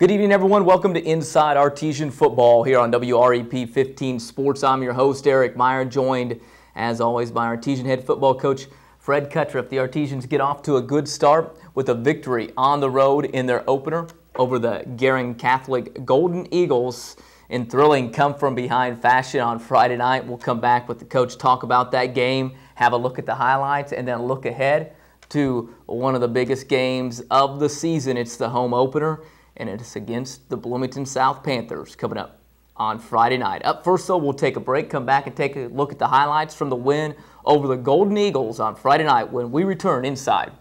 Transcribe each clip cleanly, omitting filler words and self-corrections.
Good evening, everyone. Welcome to Inside Artesian Football here on WREP 15 Sports. I'm your host, Eric Meyer, joined, as always, by Artesian head football coach Fred Kutruff. The Artesians get off to a good start with a victory on the road in their opener over the Guerin Catholic Golden Eagles in thrilling come-from-behind fashion on Friday night. We'll come back with the coach, talk about that game, have a look at the highlights, and then look ahead to one of the biggest games of the season. It's the home opener, and it's against the Bloomington South Panthers coming up on Friday night. Up first, though, we'll take a break, come back and take a look at the highlights from the win over the Golden Eagles on Friday night when we return inside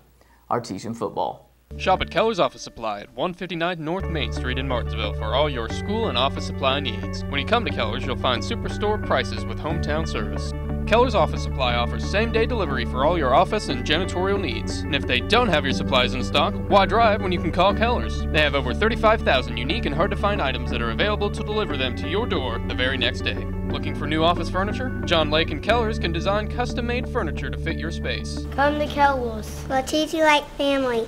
Artesian Football. Shop at Keller's Office Supply at 159 North Main Street in Martinsville for all your school and office supply needs. When you come to Keller's, you'll find superstore prices with hometown service. Keller's Office Supply offers same-day delivery for all your office and janitorial needs. And if they don't have your supplies in stock, why drive when you can call Keller's? They have over 35,000 unique and hard-to-find items that are available to deliver them to your door the very next day. Looking for new office furniture? John Lake and Keller's can design custom-made furniture to fit your space. Come to Keller's. We'll treat you like family.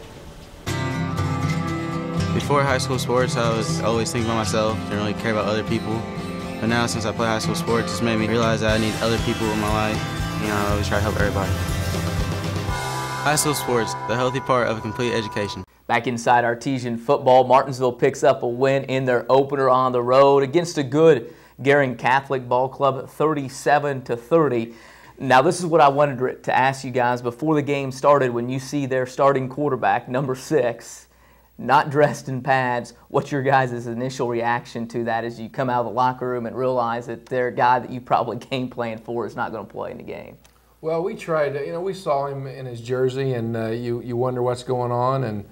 Before high school sports, I was always thinking about myself, didn't really care about other people. But now, since I play high school sports, it's made me realize that I need other people in my life. I always try to help everybody. High school sports, the healthy part of a complete education. Back inside Artesian Football, Martinsville picks up a win in their opener on the road against a good Guerin Catholic ball club, 37-30. Now, this is what I wanted to ask you guys before the game started. When you see their starting quarterback, number 6, not dressed in pads, what's your guys' initial reaction to that as you come out of the locker room and realize that their guy that you probably game plan for is not going to play in the game? Well, we tried to, we saw him in his jersey, and you wonder what's going on. And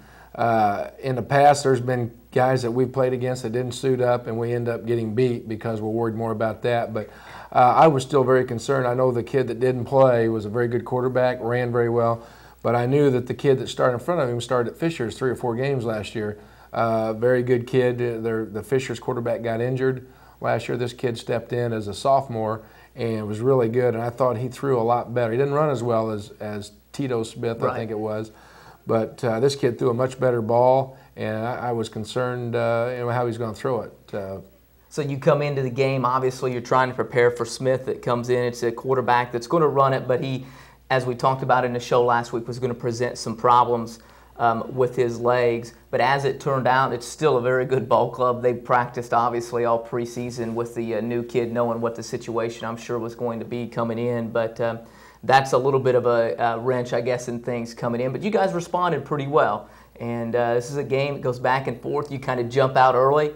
in the past, there's been guys that we've played against that didn't suit up, and we end up getting beat because we're worried more about that. But I was still very concerned. I know the kid that didn't play was a very good quarterback, ran very well. But I knew that the kid that started in front of him started at Fisher's 3 or 4 games last year. Very good kid. The Fisher's quarterback got injured last year. This kid stepped in as a sophomore and was really good. And I thought he threw a lot better. He didn't run as well as Tito Smith, right, I think it was. But this kid threw a much better ball, and I was concerned how he's going to throw it. So you come into the game, obviously you're trying to prepare for Smith that comes in. It's a quarterback that's going to run it, but he, as we talked about in the show last week, was going to present some problems with his legs. But as it turned out, it's still a very good ball club. They practiced, obviously, all preseason with the new kid, knowing what the situation, I'm sure, was going to be coming in. But that's a little bit of a wrench, I guess, in things coming in. But you guys responded pretty well. And this is a game that goes back and forth. You kind of jump out early,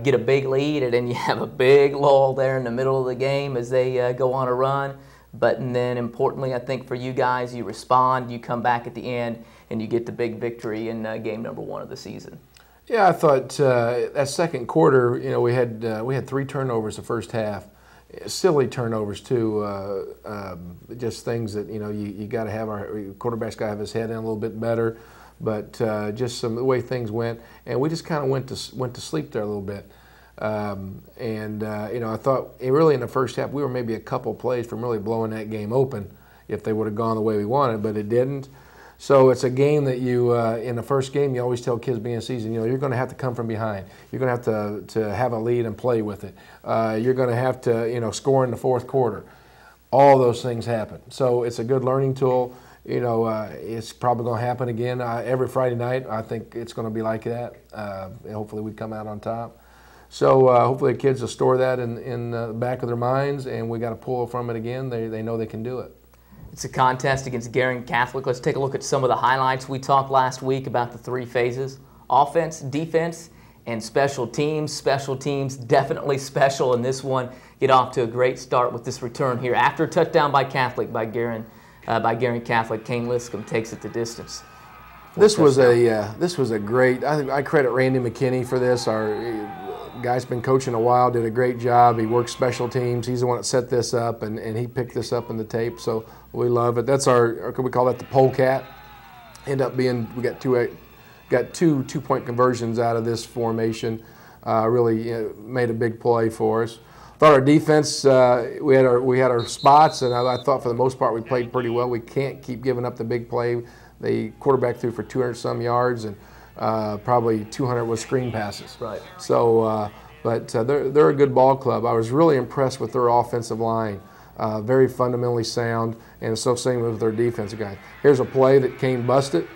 get a big lead, and then you have a big lull there in the middle of the game as they go on a run. But then importantly, I think for you guys, you respond, you come back at the end, and you get the big victory in game number 1 of the season. Yeah, I thought that second quarter, we had 3 turnovers the first half, silly turnovers too, just things that you got to have, our quarterback's got to have his head in a little bit better, but just the way things went, and we just kind of went to sleep there a little bit. I thought really in the first half we were maybe a couple plays from really blowing that game open if they would have gone the way we wanted, but it didn't. So it's a game that you, in the first game, you always tell kids beginning of the season, you're going to have to come from behind. You're going to have to have a lead and play with it. You're going to have to, score in the fourth quarter. All those things happen. So it's a good learning tool. It's probably going to happen again every Friday night. I think it's going to be like that. Hopefully we come out on top. So hopefully the kids will store that in the back of their minds, and we got to pull from it again. They know they can do it. It's a contest against Guerin Catholic. Let's take a look at some of the highlights. We talked last week about the 3 phases: offense, defense, and special teams. Special teams definitely special in this one. Get off to a great start with this return here. After a touchdown by Guerin Catholic, Kane Liscombe takes it the distance. This was a great. I credit Randy McKinney for this. Our guy's been coaching a while, did a great job. He worked special teams. He's the one that set this up, and he picked this up in the tape, so we love it. That's our, could we call that the polecat? End up being, we got two two-point conversions out of this formation. Really made a big play for us. Thought our defense, we had our spots, and I thought for the most part we played pretty well. We can't keep giving up the big play. The quarterback threw for 200-some yards, and probably 200 was screen passes. Right. So, they're a good ball club. I was really impressed with their offensive line. Very fundamentally sound, and so same with their defensive guys. Here's a play that Kane busted.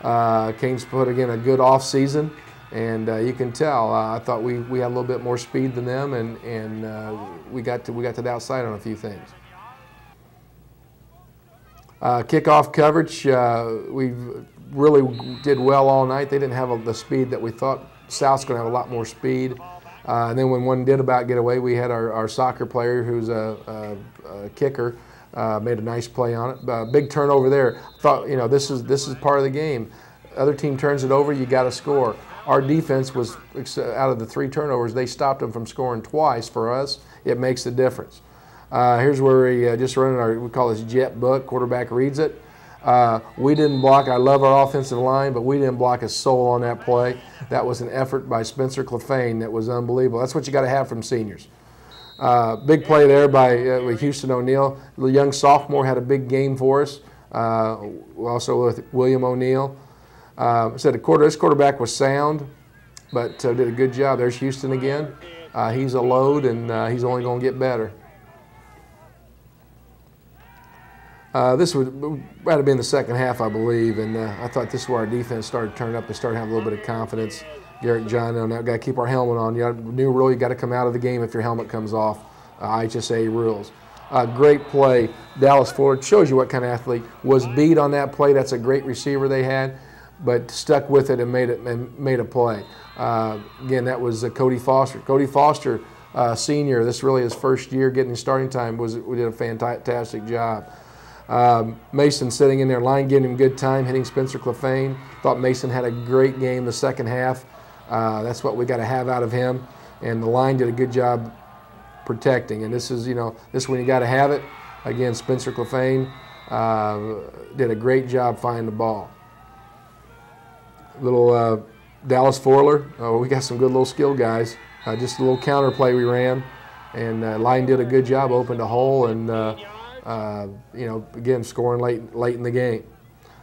Kane's put again a good off season, and you can tell. I thought we had a little bit more speed than them, and we got to the outside on a few things. Kickoff coverage, we really did well all night. They didn't have the speed that we thought. South's going to have a lot more speed. And then when one did about get away, we had our soccer player who's a kicker, made a nice play on it. Big turnover there. Thought, this is part of the game. Other team turns it over, you got to score. Our defense was, out of the 3 turnovers, they stopped them from scoring twice. For us, it makes the difference. Here's where we just running we call this jet book. Quarterback reads it. We didn't block. I love our offensive line, but we didn't block a soul on that play. That was an effort by Spencer Clefane that was unbelievable. That's what you got to have from seniors. Big play there by Houston O'Neill. The young sophomore had a big game for us. Also with William O'Neill. Said this quarterback was sound, but did a good job. There's Houston again. He's a load, and he's only going to get better. This would have been the second half, I believe, and I thought this is where our defense started turning up and started having a little bit of confidence. Garrett and John, now got to keep our helmet on. New rule, you got to come out of the game if your helmet comes off. IHSA rules. Great play. Dallas Ford shows you what kind of athlete was beat on that play. That's a great receiver they had, but stuck with it and made a play. Again, that was Cody Foster. Cody Foster, senior. This really his first year getting starting time. We did a fantastic job. Mason sitting in there, line giving him good time, hitting Spencer Clefane. Thought Mason had a great game the second half. That's what we got to have out of him. And the line did a good job protecting. And this is, this is when you got to have it. Again, Spencer Clefane did a great job finding the ball. Little Dallas Forler. We got some good little skill guys. Just a little counter play we ran. And line did a good job, opened a hole, and again, scoring late in the game.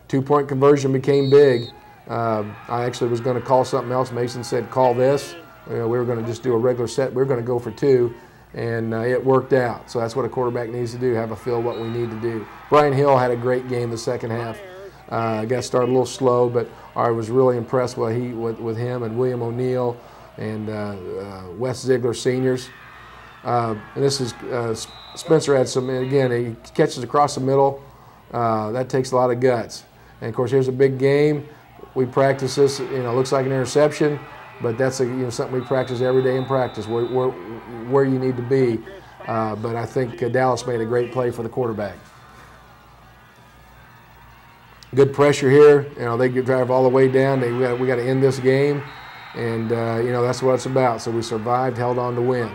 2-point conversion became big. I actually was going to call something else. Mason said, call this. We were going to just do a regular set. We were going to go for 2, and it worked out. So that's what a quarterback needs to do, have a feel what we need to do. Brian Hill had a great game the second half. Got started a little slow, but I was really impressed with him and William O'Neill and Wes Ziegler seniors. And this is Spencer had some, again, he catches across the middle. That takes a lot of guts. And of course, here's a big game. We practice this. Looks like an interception, but that's something we practice every day in practice. Where you need to be. But I think Dallas made a great play for the quarterback. Good pressure here. They could drive all the way down. We got to end this game, and that's what it's about. So we survived, held on to win.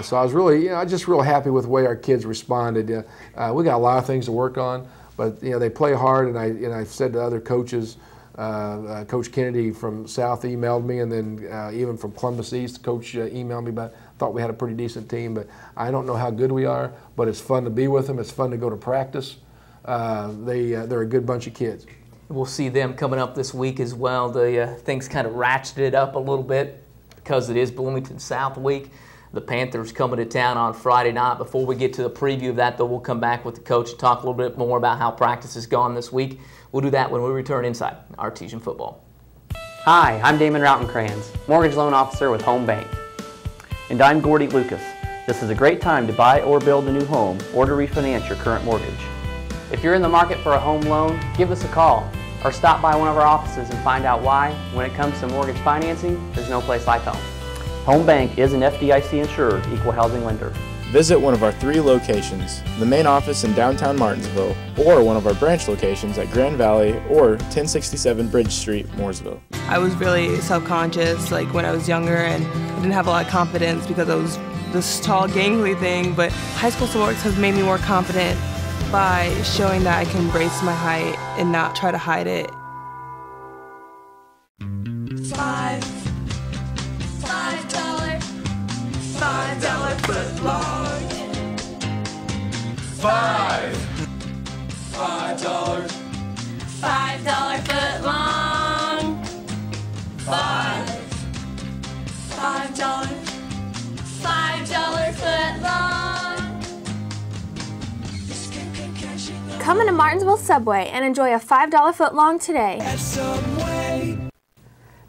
So I was really, just real happy with the way our kids responded. We got a lot of things to work on, but they play hard. And I've said to other coaches, Coach Kennedy from South emailed me, and then even from Columbus East, Coach emailed me about. Thought we had a pretty decent team, but I don't know how good we are. But it's fun to be with them. It's fun to go to practice. They're a good bunch of kids. We'll see them coming up this week as well. The things kind of ratcheted up a little bit because it is Bloomington South week. The Panthers coming to town on Friday night. Before we get to the preview of that, though, we'll come back with the coach and talk a little bit more about how practice has gone this week. We'll do that when we return inside Artesian Football. Hi, I'm Damon Rautenkranz, Mortgage Loan Officer with Home Bank. And I'm Gordy Lucas. This is a great time to buy or build a new home or to refinance your current mortgage. If you're in the market for a home loan, give us a call or stop by one of our offices and find out why, when it comes to mortgage financing, there's no place like home. Home Bank is an FDIC-insured equal housing lender. Visit one of our 3 locations, the main office in downtown Martinsville, or one of our branch locations at Grand Valley or 1067 Bridge Street, Mooresville. I was really self-conscious when I was younger, and I didn't have a lot of confidence because I was this tall, gangly thing, but high school sports has made me more confident by showing that I can embrace my height and not try to hide it. $5 foot long. $5 foot long. Come into Martinsville Subway and enjoy a $5 footlong today.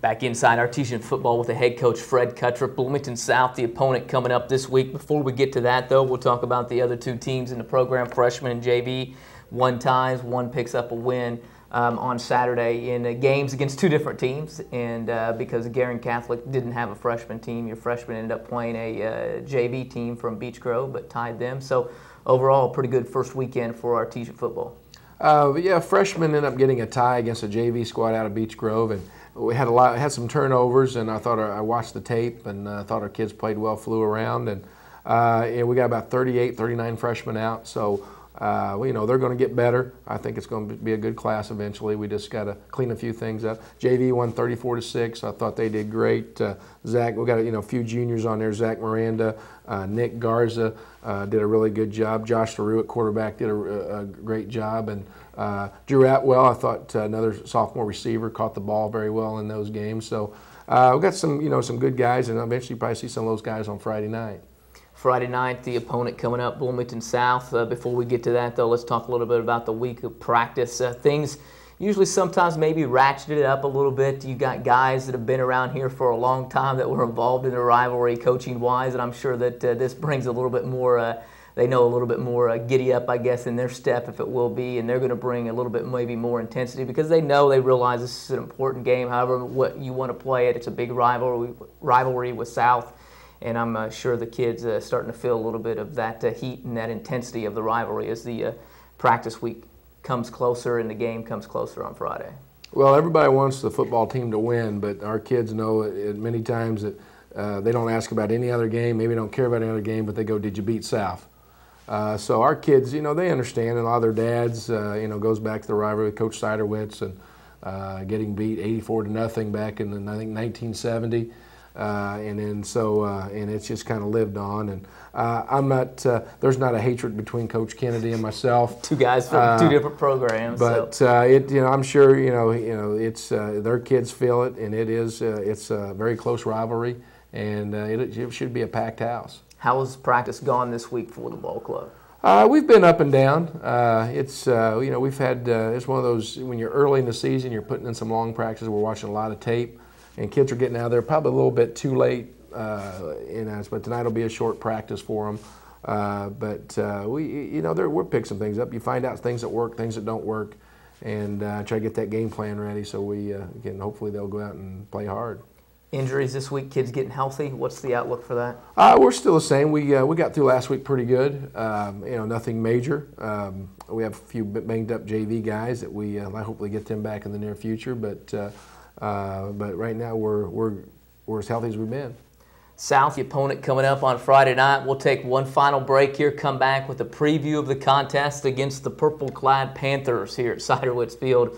Back inside Artesian football with the head coach Fred Kutruff. Bloomington South, the opponent coming up this week. Before we get to that, though, we'll talk about the other two teams in the program, freshman and JV. One ties, one picks up a win on Saturday in games against two different teams. And because Guerin Catholic didn't have a freshman team, your freshman ended up playing a JV team from Beech Grove, but tied them. So overall, a pretty good first weekend for Artesian football. Yeah, freshmen ended up getting a tie against a JV squad out of Beech Grove, and we had some turnovers. And I watched the tape and thought our kids played well, flew around, and we got about 38, 39 freshmen out. So they're going to get better. I think it's going to be a good class eventually. We just got to clean a few things up. JV won 34-6. I thought they did great. Zach, we got a few juniors on there. Zach Miranda, Nick Garza did a really good job. Josh LaRue at quarterback did a great job, and Drew Atwell, I thought another sophomore receiver, caught the ball very well in those games. So we've got some good guys, and eventually probably see some of those guys on Friday night. Friday night, the opponent coming up, Bloomington South. Before we get to that, though, let's talk a little bit about the week of practice. Things usually sometimes maybe ratcheted it up a little bit. You got guys that have been around here for a long time that were involved in the rivalry coaching-wise, and I'm sure that this brings a little bit more, they know a little bit more giddy up, I guess, in their step, if it will be, and they're going to bring a little bit maybe more intensity because they realize this is an important game. However, what you want to play it, it's a big rivalry with South. And I'm sure the kids are starting to feel a little bit of that heat and that intensity of the rivalry as the practice week comes closer and the game comes closer on Friday. Well, everybody wants the football team to win, but our kids know many times that they don't ask about any other game, maybe don't care about any other game, but they go, did you beat South? So our kids, they understand, and a lot of their dads, goes back to the rivalry with Coach Siderwitz and getting beat 84-0 back in, I think, 1970. And it's just kind of lived on, and I'm not. There's not a hatred between Coach Kennedy and myself. Two guys from two different programs. But I'm sure it's their kids feel it, and it's a very close rivalry, and it should be a packed house. How has practice gone this week for the ball club? We've been up and down. We've had. It's one of those when you're early in the season, you're putting in some long practices. We're watching a lot of tape. And kids are getting out there probably a little bit too late, but tonight will be a short practice for them. We're picking some things up. You find out things that work, things that don't work, and try to get that game plan ready so hopefully they'll go out and play hard. Injuries this week, kids getting healthy. What's the outlook for that? We're still the same. We got through last week pretty good. Nothing major. We have a few banged up JV guys that we hopefully get them back in the near future, but right now we're as healthy as we've been. South, the opponent coming up on Friday night. We'll take one final break here, come back with a preview of the contest against the purple-clad Panthers here at Siderwitz Field.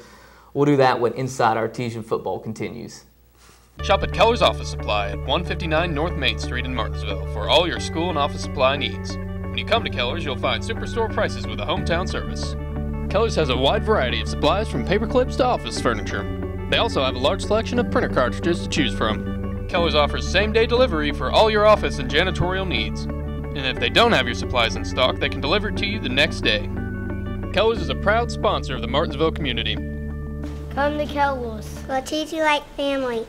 We'll do that when Inside Artesian Football continues. Shop at Keller's Office Supply at 159 North Main Street in Martinsville for all your school and office supply needs. When you come to Keller's, you'll find superstore prices with a hometown service. Keller's has a wide variety of supplies from paper clips to office furniture. They also have a large selection of printer cartridges to choose from. Keller's offers same-day delivery for all your office and janitorial needs. And if they don't have your supplies in stock, they can deliver it to you the next day. Keller's is a proud sponsor of the Martinsville community. Come to Keller's. We'll treat you like family.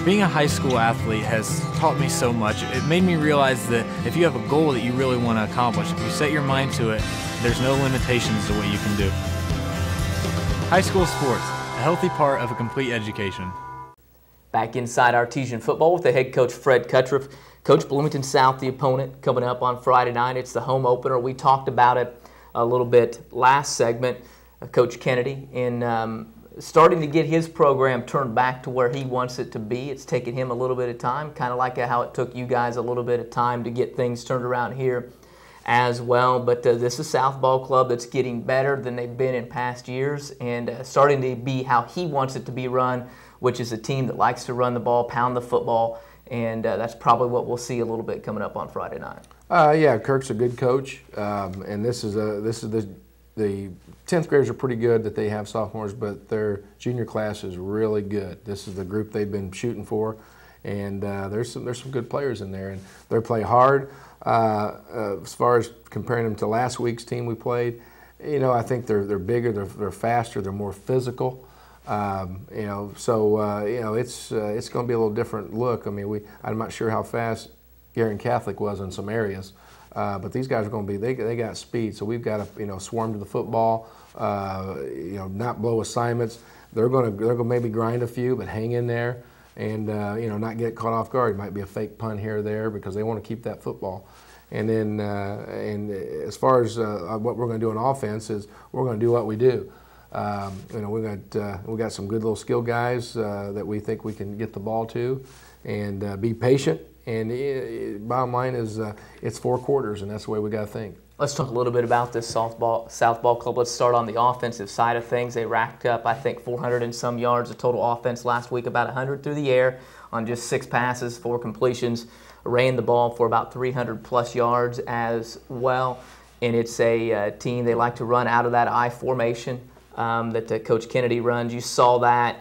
Being a high school athlete has taught me so much. It made me realize that if you have a goal that you really want to accomplish, if you set your mind to it, there's no limitations to what you can do. High school sports, a healthy part of a complete education. Back inside Artesian football with the head coach Fred Kutruff. Coach, Bloomington South, the opponent, coming up on Friday night. It's the home opener. We talked about it a little bit last segment. Coach Kennedy in starting to get his program turned back to where he wants it to be. It's taken him a little bit of time, kind of like how it took you guys a little bit of time to get things turned around here as well. But this is South Ball Club that's getting better than they've been in past years and starting to be how he wants it to be run, which is a team that likes to run the ball, pound the football, and that's probably what we'll see a little bit coming up on Friday night. Yeah, Kirk's a good coach, and this is the 10th graders are pretty good that they have sophomores, but their junior class is really good. This is the group they've been shooting for, and there's some good players in there, and they play hard. As far as comparing them to last week's team we played, I think they're bigger, they're faster, they're more physical. It's going to be a little different look. I mean, I'm not sure how fast Guerin Catholic was in some areas, but these guys are going to be. They got speed, so we've got to swarm to the football. Not blow assignments. They're going to maybe grind a few, but hang in there and not get caught off guard. It might be a fake punt here or there because they want to keep that football. And then as far as what we're going to do on offense is we're going to do what we do. We got some good little skill guys that we think we can get the ball to, and be patient. And bottom line is it's 4 quarters, and that's the way we got to think. Let's talk a little bit about this South Ball Club. Let's start on the offensive side of things. They racked up, I think, 400 and some yards of total offense last week, about 100 through the air on just 6 passes, 4 completions. Ran the ball for about 300 plus yards as well. And it's a team, they like to run out of that I formation that Coach Kennedy runs. You saw that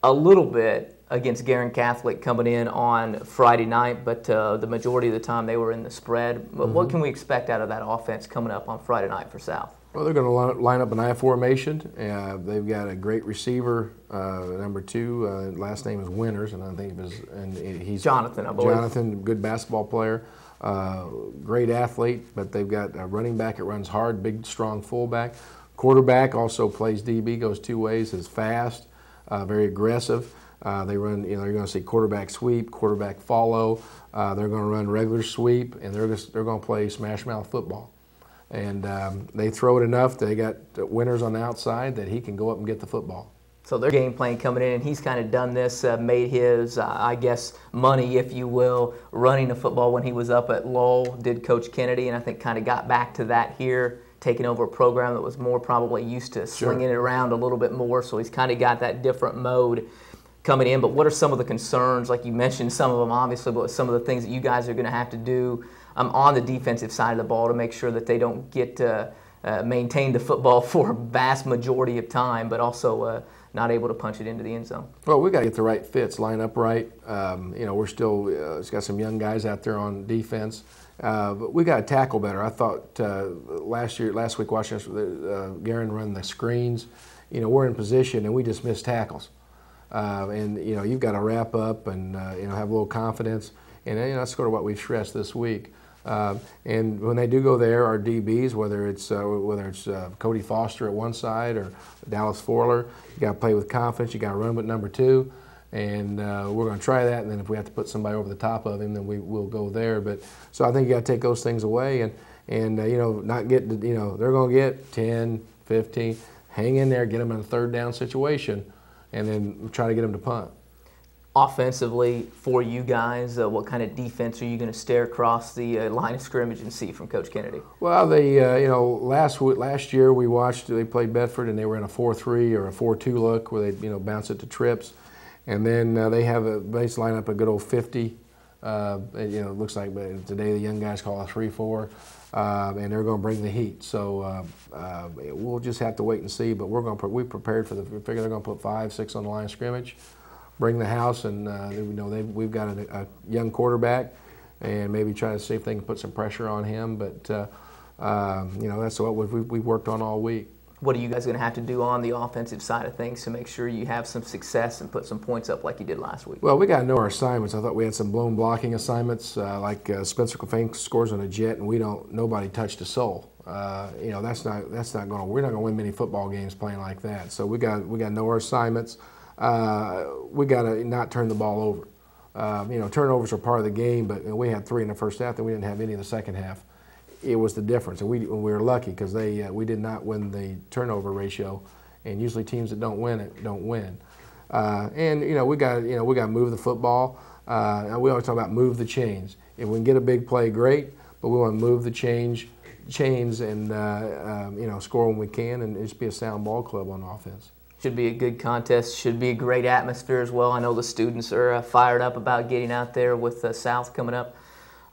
a little bit against Guerin Catholic coming in on Friday night, but the majority of the time they were in the spread. But what can we expect out of that offense coming up on Friday night for South? Well, they're going to line up an I formation. They've got a great receiver, number 2. Last name is Winters, and I think he's Jonathan, I believe. Jonathan, good basketball player, great athlete. But they've got a running back that runs hard, big, strong fullback. Quarterback also plays DB, goes 2 ways, is fast, very aggressive. They run, you're going to see quarterback sweep, quarterback follow. They're going to run regular sweep, and they're going to play smash mouth football. And they throw it enough. They got Winters on the outside that he can go up and get the football. So their game plan coming in, and he's kind of done this, made his, money, if you will, running the football when he was up at Lowell, did Coach Kennedy, and I think kind of got back to that here, taking over a program that was more probably used to slinging it around a little bit more. So he's kind of got that different mode coming in. But what are some of the concerns? Like you mentioned some of them, obviously, but some of the things that you guys are going to have to do on the defensive side of the ball to make sure that they don't get maintain the football for a vast majority of time, but also not able to punch it into the end zone. Well, we got to get the right fits, line up right. We're still it's got some young guys out there on defense, but we got to tackle better. I thought last week watching Guerin run the screens. We're in position and we just missed tackles. You've got to wrap up and have a little confidence, and that's sort of what we've stressed this week. And when they do go there, our DBs, whether it's Cody Foster at one side or Dallas Forler, you got to play with confidence. You got to run with number 2, and we're going to try that. And then if we have to put somebody over the top of him, then we'll go there. But so I think you got to take those things away and not get they're going to get 10, 15, hang in there, get them in a 3rd down situation, and then try to get them to punt. offensively for you guys? What kind of defense are you going to stare across the line of scrimmage and see from Coach Kennedy? Well, they, last year we watched, they played Bedford and they were in a 4-3 or a 4-2 look where they, bounce it to trips. And then they have a base lineup, a good old 50. It looks like today the young guys call it a 3-4. And they're going to bring the heat. So we'll just have to wait and see. But we prepared for we figure they're going to put 5, 6 on the line of scrimmage, bring the house, and we've got a young quarterback, and maybe try to see if they can put some pressure on him. But that's what we've worked on all week. What are you guys going to have to do on the offensive side of things to make sure you have some success and put some points up like you did last week? Well, we got to know our assignments. I thought we had some blown blocking assignments, like Spencer Clefane scores on a jet, and nobody touched a soul. That's not going. We're not going to win many football games playing like that. So we got to know our assignments. We got to not turn the ball over. Turnovers are part of the game, but we had 3 in the first half, and we didn't have any in the second half. It was the difference, and we were lucky because we did not win the turnover ratio, and usually teams that don't win it don't win. We got to move the football. We always talk about move the chains. If we can get a big play, great, but we want to move the chains and score when we can, and just be a sound ball club on offense. Should be a good contest. Should be a great atmosphere as well. I know the students are fired up about getting out there with South coming up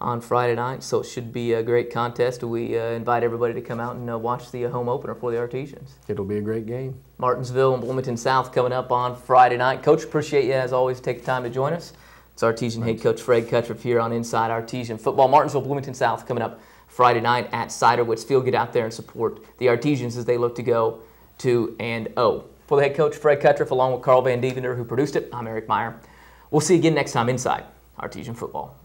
on Friday night, so it should be a great contest. We invite everybody to come out and watch the home opener for the Artesians. It'll be a great game. Martinsville and Bloomington South coming up on Friday night. Coach, appreciate you as always take the time to join us. It's Artesian head coach Fred Kutruff here on Inside Artesian Football. Martinsville, Bloomington South coming up Friday night at Ciderwitz Field. Get out there and support the Artesians as they look to go 2-0. For the head coach, Fred Kutruff, along with Carl Van Devender, who produced it, I'm Eric Meyer. We'll see you again next time inside Artesian Football.